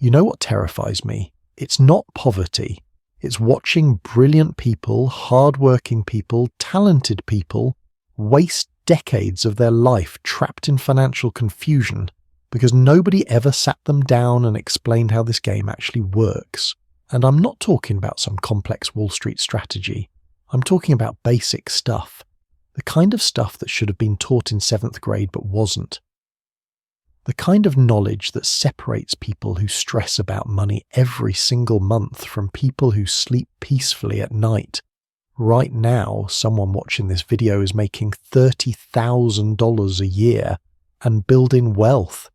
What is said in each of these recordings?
You know what terrifies me? It's not poverty. It's watching brilliant people, hardworking people, talented people waste decades of their life trapped in financial confusion because nobody ever sat them down and explained how this game actually works. And I'm not talking about some complex Wall Street strategy. I'm talking about basic stuff. The kind of stuff that should have been taught in 7th grade but wasn't. The kind of knowledge that separates people who stress about money every single month from people who sleep peacefully at night. Right now, someone watching this video is making $30,000 a year and building wealth,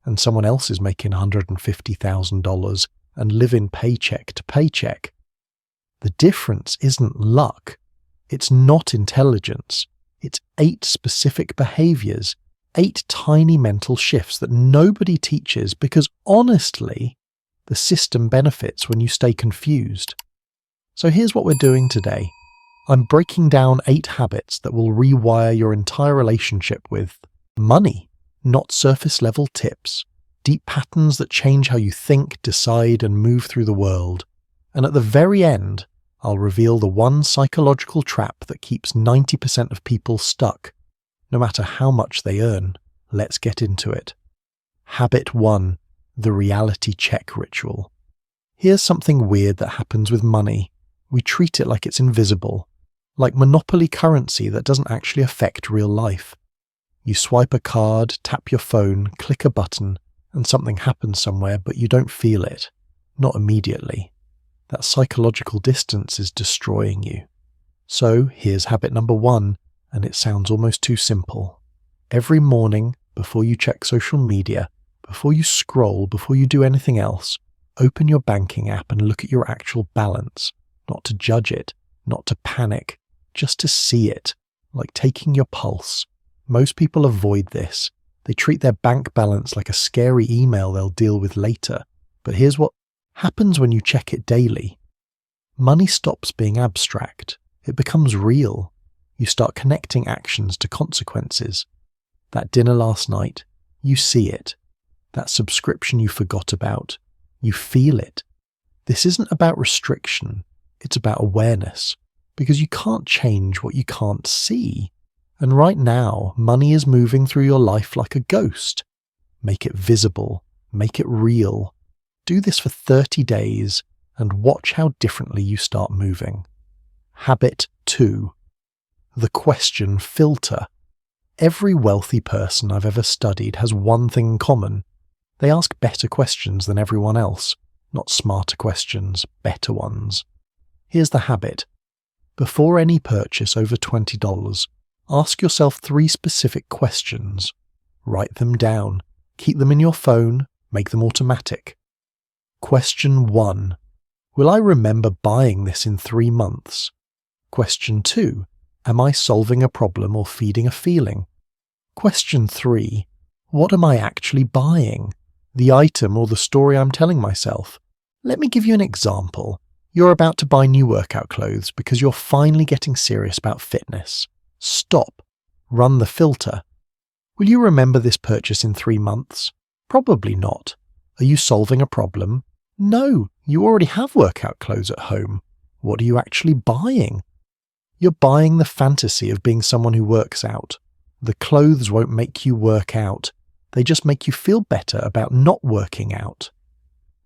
and someone else is making $150,000 and living paycheck to paycheck. The difference isn't luck. It's not intelligence. It's 8 specific behaviors, 8 tiny mental shifts that nobody teaches because, honestly, the system benefits when you stay confused. So here's what we're doing today. I'm breaking down 8 habits that will rewire your entire relationship with money, not surface-level tips, deep patterns that change how you think, decide, and move through the world. And at the very end, I'll reveal the one psychological trap that keeps 90% of people stuck, no matter how much they earn. Let's get into it. Habit 1. The reality check ritual. Here's something weird that happens with money. We treat it like it's invisible, like monopoly currency that doesn't actually affect real life. You swipe a card, tap your phone, click a button, and something happens somewhere, but you don't feel it. Not immediately. That psychological distance is destroying you. So here's habit number 1, and it sounds almost too simple. Every morning, before you check social media, before you scroll, before you do anything else, open your banking app and look at your actual balance. Not to judge it, not to panic, just to see it, like taking your pulse. Most people avoid this. They treat their bank balance like a scary email they'll deal with later. But here's what happens when you check it daily. Money stops being abstract. It becomes real. You start connecting actions to consequences. That dinner last night, you see it. That subscription you forgot about, you feel it. This isn't about restriction. It's about awareness. Because you can't change what you can't see. And right now, money is moving through your life like a ghost. Make it visible. Make it real. Do this for 30 days and watch how differently you start moving. Habit 2. The question filter. Every wealthy person I've ever studied has one thing in common. They ask better questions than everyone else. Not smarter questions, better ones. Here's the habit. Before any purchase over $20, ask yourself 3 specific questions. Write them down. Keep them in your phone. Make them automatic. Question 1. Will I remember buying this in 3 months? Question 2. Am I solving a problem or feeding a feeling? Question 3. What am I actually buying? The item or the story I'm telling myself? Let me give you an example. You're about to buy new workout clothes because you're finally getting serious about fitness. Stop. Run the filter. Will you remember this purchase in 3 months? Probably not. Are you solving a problem? No, you already have workout clothes at home. What are you actually buying? You're buying the fantasy of being someone who works out. The clothes won't make you work out. They just make you feel better about not working out.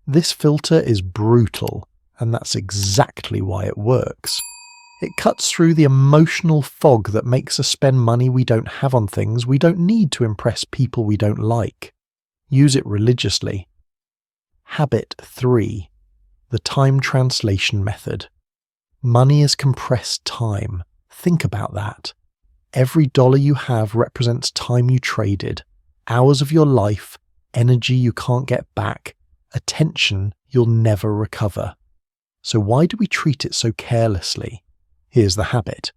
This filter is brutal, and that's exactly why it works. It cuts through the emotional fog that makes us spend money we don't have on things we don't need to impress people we don't like. Use it religiously. Habit 3. The time translation method. Money is compressed time. Think about that. Every dollar you have represents time you traded, hours of your life, energy you can't get back, attention you'll never recover. So why do we treat it so carelessly? Here's the habit.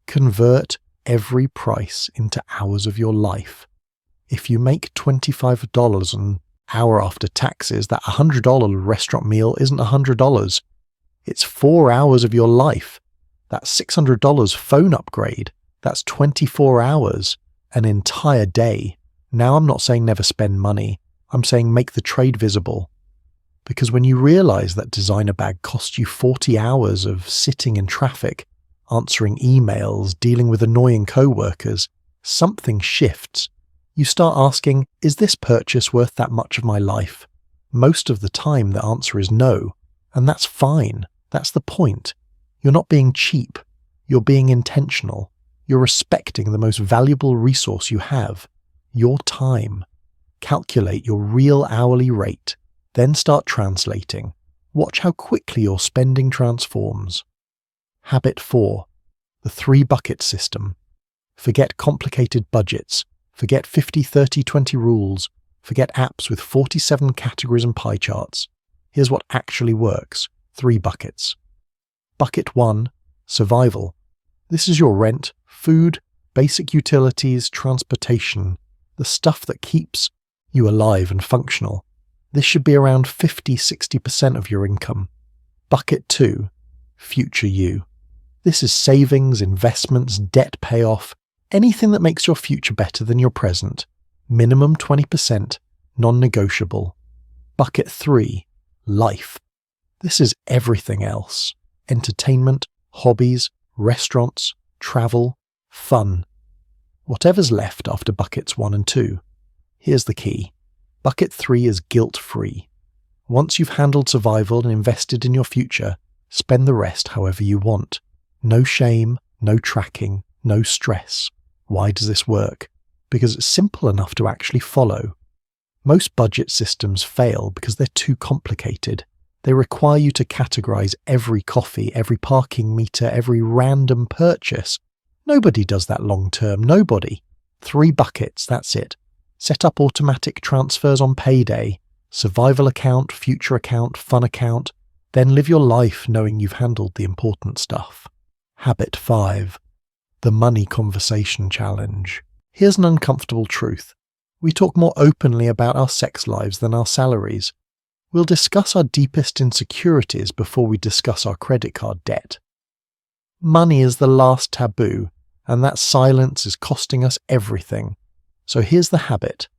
Convert every price into hours of your life. If you make $25 an hour after taxes, that $100 restaurant meal isn't $100. It's 4 hours of your life. That's $600 phone upgrade. That's 24 hours, an entire day. Now I'm not saying never spend money. I'm saying make the trade visible. Because when you realize that designer bag cost you 40 hours of sitting in traffic, answering emails, dealing with annoying co-workers, something shifts. You start asking, is this purchase worth that much of my life? Most of the time the answer is no, and that's fine. That's the point. You're not being cheap. You're being intentional. You're respecting the most valuable resource you have, your time. Calculate your real hourly rate, then start translating. Watch how quickly your spending transforms. Habit 4. The 3-bucket system. Forget complicated budgets. Forget 50-30-20 rules. Forget apps with 47 categories and pie charts. Here's what actually works. 3 buckets. Bucket 1. Survival. This is your rent, food, basic utilities, transportation, the stuff that keeps you alive and functional. This should be around 50-60% of your income. Bucket 2. Future you. This is savings, investments, debt payoff, anything that makes your future better than your present. Minimum 20%, non-negotiable. Bucket 3. Life. This is everything else. Entertainment, hobbies, restaurants, travel, fun. Whatever's left after buckets 1 and 2. Here's the key. Bucket 3 is guilt-free. Once you've handled survival and invested in your future, spend the rest however you want. No shame, no tracking, no stress. Why does this work? Because it's simple enough to actually follow. Most budget systems fail because they're too complicated. They require you to categorize every coffee, every parking meter, every random purchase. Nobody does that long term, nobody. 3 buckets, that's it. Set up automatic transfers on payday, survival account, future account, fun account, then live your life knowing you've handled the important stuff. Habit 5. The money conversation challenge. Here's an uncomfortable truth. We talk more openly about our sex lives than our salaries. We'll discuss our deepest insecurities before we discuss our credit card debt. Money is the last taboo, and that silence is costing us everything. So here's the habit.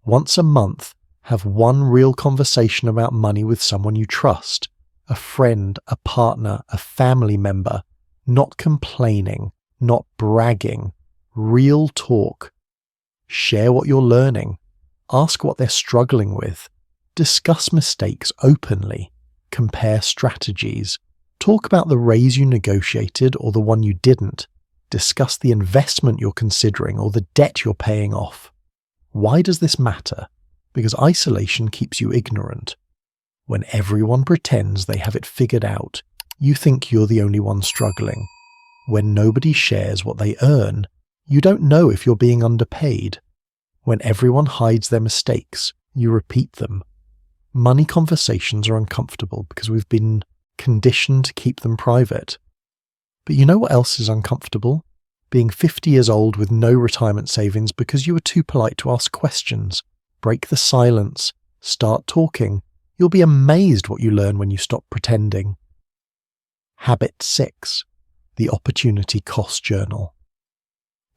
Once a month, have one real conversation about money with someone you trust. A friend, a partner, a family member. Not complaining, not bragging. Real talk. Share what you're learning. Ask what they're struggling with. Discuss mistakes openly. Compare strategies. Talk about the raise you negotiated or the one you didn't. Discuss the investment you're considering or the debt you're paying off. Why does this matter? Because isolation keeps you ignorant. When everyone pretends they have it figured out, you think you're the only one struggling. When nobody shares what they earn, you don't know if you're being underpaid. When everyone hides their mistakes, you repeat them. Money conversations are uncomfortable because we've been conditioned to keep them private. But you know what else is uncomfortable? Being 50 years old with no retirement savings because you were too polite to ask questions. Break the silence. Start talking. You'll be amazed what you learn when you stop pretending. Habit 6. The Opportunity Cost Journal.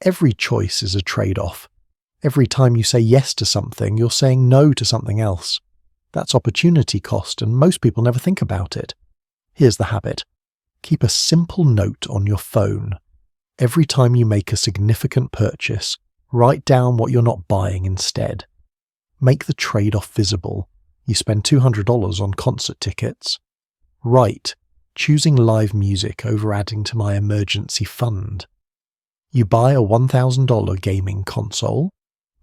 Every choice is a trade-off. Every time you say yes to something, you're saying no to something else. That's opportunity cost, and most people never think about it. Here's the habit. Keep a simple note on your phone. Every time you make a significant purchase, write down what you're not buying instead. Make the trade-off visible. You spend $200 on concert tickets. Write, choosing live music over adding to my emergency fund. You buy a $1,000 gaming console.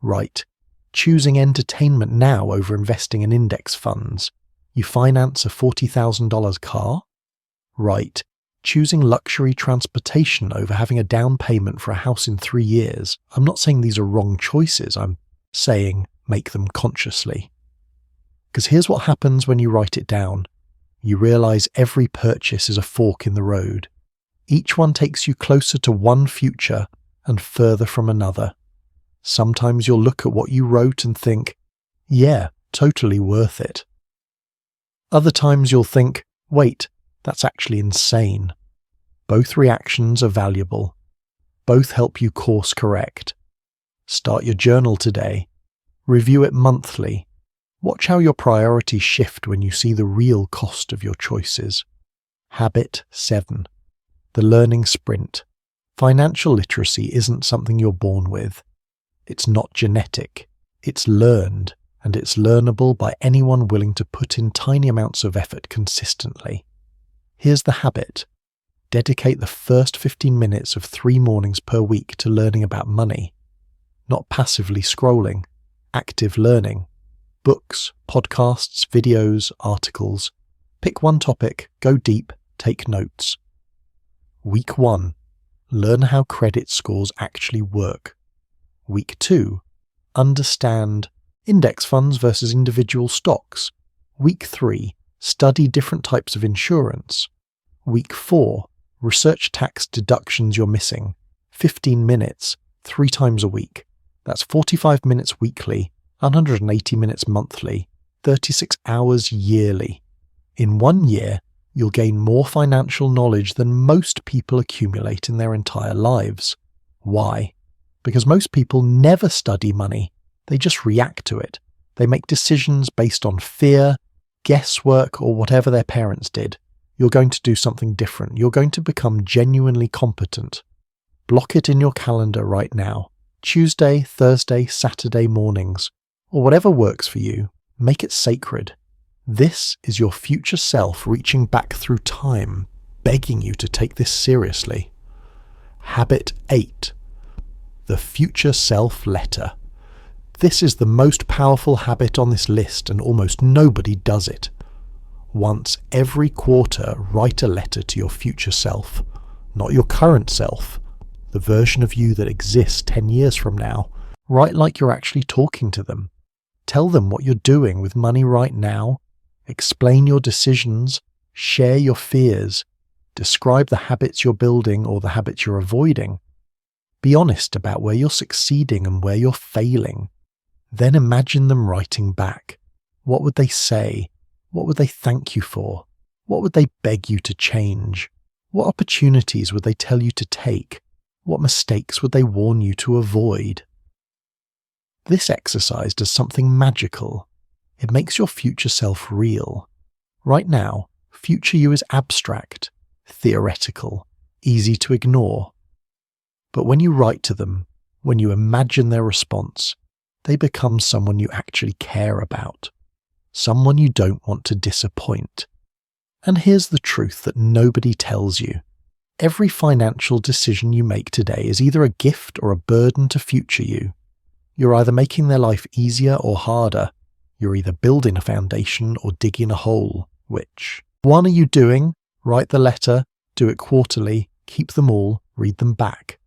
Write, choosing entertainment now over investing in index funds. You finance a $40,000 car. Write, choosing luxury transportation over having a down payment for a house in 3 years. I'm not saying these are wrong choices. I'm saying make them consciously. Because here's what happens when you write it down. You realize every purchase is a fork in the road. Each one takes you closer to one future and further from another. Sometimes you'll look at what you wrote and think, yeah, totally worth it. Other times you'll think, wait, that's actually insane. Both reactions are valuable. Both help you course correct. Start your journal today. Review it monthly. Watch how your priorities shift when you see the real cost of your choices. Habit 7. The learning sprint. Financial literacy isn't something you're born with. It's not genetic. It's learned, and it's learnable by anyone willing to put in tiny amounts of effort consistently. Here's the habit. Dedicate the first 15 minutes of 3 mornings per week to learning about money. Not passively scrolling, active learning. Books, podcasts, videos, articles. Pick one topic, go deep, take notes. Week 1. Learn how credit scores actually work. Week 2. Understand index funds versus individual stocks. Week 3. Study different types of insurance. Week 4. Research tax deductions you're missing. 15 minutes, 3 times a week. That's 45 minutes weekly, 180 minutes monthly, 36 hours yearly. In 1 year, you'll gain more financial knowledge than most people accumulate in their entire lives. Why? Because most people never study money. They just react to it. They make decisions based on fear, guesswork, or whatever their parents did. You're going to do something different. You're going to become genuinely competent. Block it in your calendar right now. Tuesday, Thursday, Saturday mornings, or whatever works for you. Make it sacred. This is your future self reaching back through time, begging you to take this seriously. Habit 8. The future self letter. This is the most powerful habit on this list, and almost nobody does it. Once every quarter, write a letter to your future self, not your current self, the version of you that exists 10 years from now. Write like you're actually talking to them. Tell them what you're doing with money right now. Explain your decisions. Share your fears. Describe the habits you're building or the habits you're avoiding. Be honest about where you're succeeding and where you're failing. Then imagine them writing back. What would they say? What would they thank you for? What would they beg you to change? What opportunities would they tell you to take? What mistakes would they warn you to avoid? This exercise does something magical. It makes your future self real. Right now, future you is abstract, theoretical, easy to ignore. But when you write to them, when you imagine their response, they become someone you actually care about. Someone you don't want to disappoint. And here's the truth that nobody tells you. Every financial decision you make today is either a gift or a burden to future you. You're either making their life easier or harder. You're either building a foundation or digging a hole. Which one are you doing? Write the letter, do it quarterly, keep them all, read them back.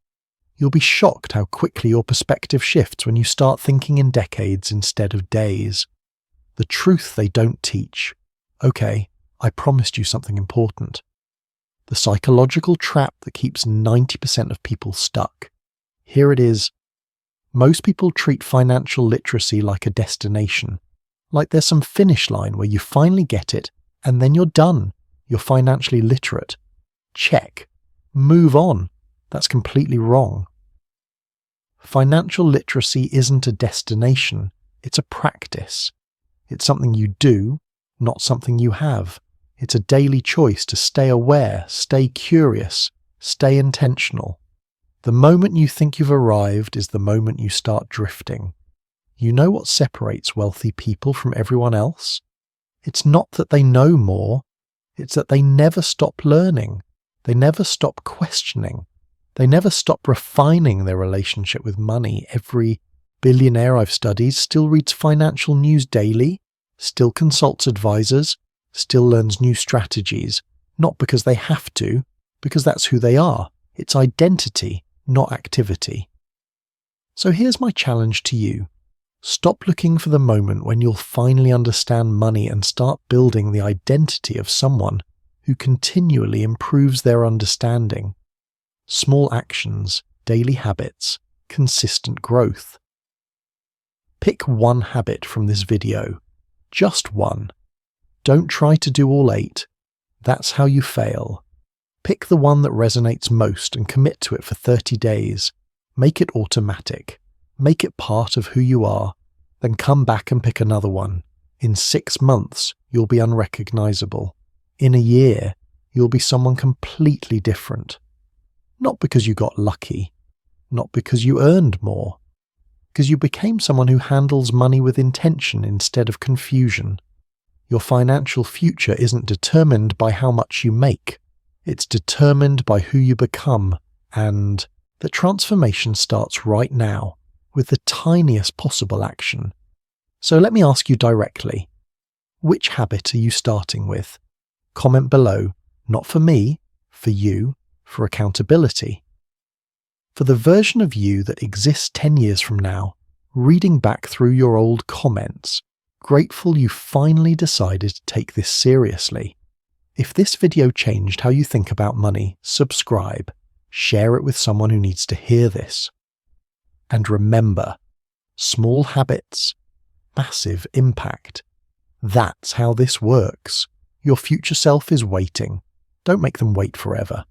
You'll be shocked how quickly your perspective shifts when you start thinking in decades instead of days. The truth they don't teach. Okay, I promised you something important. The psychological trap that keeps 90% of people stuck. Here it is. Most people treat financial literacy like a destination. Like there's some finish line where you finally get it and then you're done. You're financially literate. Check. Move on. That's completely wrong. Financial literacy isn't a destination. It's a practice. It's something you do, not something you have. It's a daily choice to stay aware, stay curious, stay intentional. The moment you think you've arrived is the moment you start drifting. You know what separates wealthy people from everyone else? It's not that they know more, it's that they never stop learning. They never stop questioning. They never stop refining their relationship with money. Every billionaire I've studied still reads financial news daily, still consults advisors, still learns new strategies, not because they have to, because that's who they are. It's identity, not activity. So here's my challenge to you. Stop looking for the moment when you'll finally understand money and start building the identity of someone who continually improves their understanding. Small actions, daily habits, consistent growth. Pick one habit from this video. Just one. Don't try to do all 8. That's how you fail. Pick the one that resonates most and commit to it for 30 days. Make it automatic. Make it part of who you are. Then come back and pick another one. In 6 months, you'll be unrecognizable. In a year, you'll be someone completely different. Not because you got lucky, not because you earned more, because you became someone who handles money with intention instead of confusion. Your financial future isn't determined by how much you make. It's determined by who you become, and the transformation starts right now with the tiniest possible action. So let me ask you directly, which habit are you starting with? Comment below, not for me, for you, for accountability. For the version of you that exists 10 years from now, reading back through your old comments, grateful you finally decided to take this seriously. If this video changed how you think about money, subscribe, share it with someone who needs to hear this. And remember, small habits, massive impact. That's how this works. Your future self is waiting. Don't make them wait forever.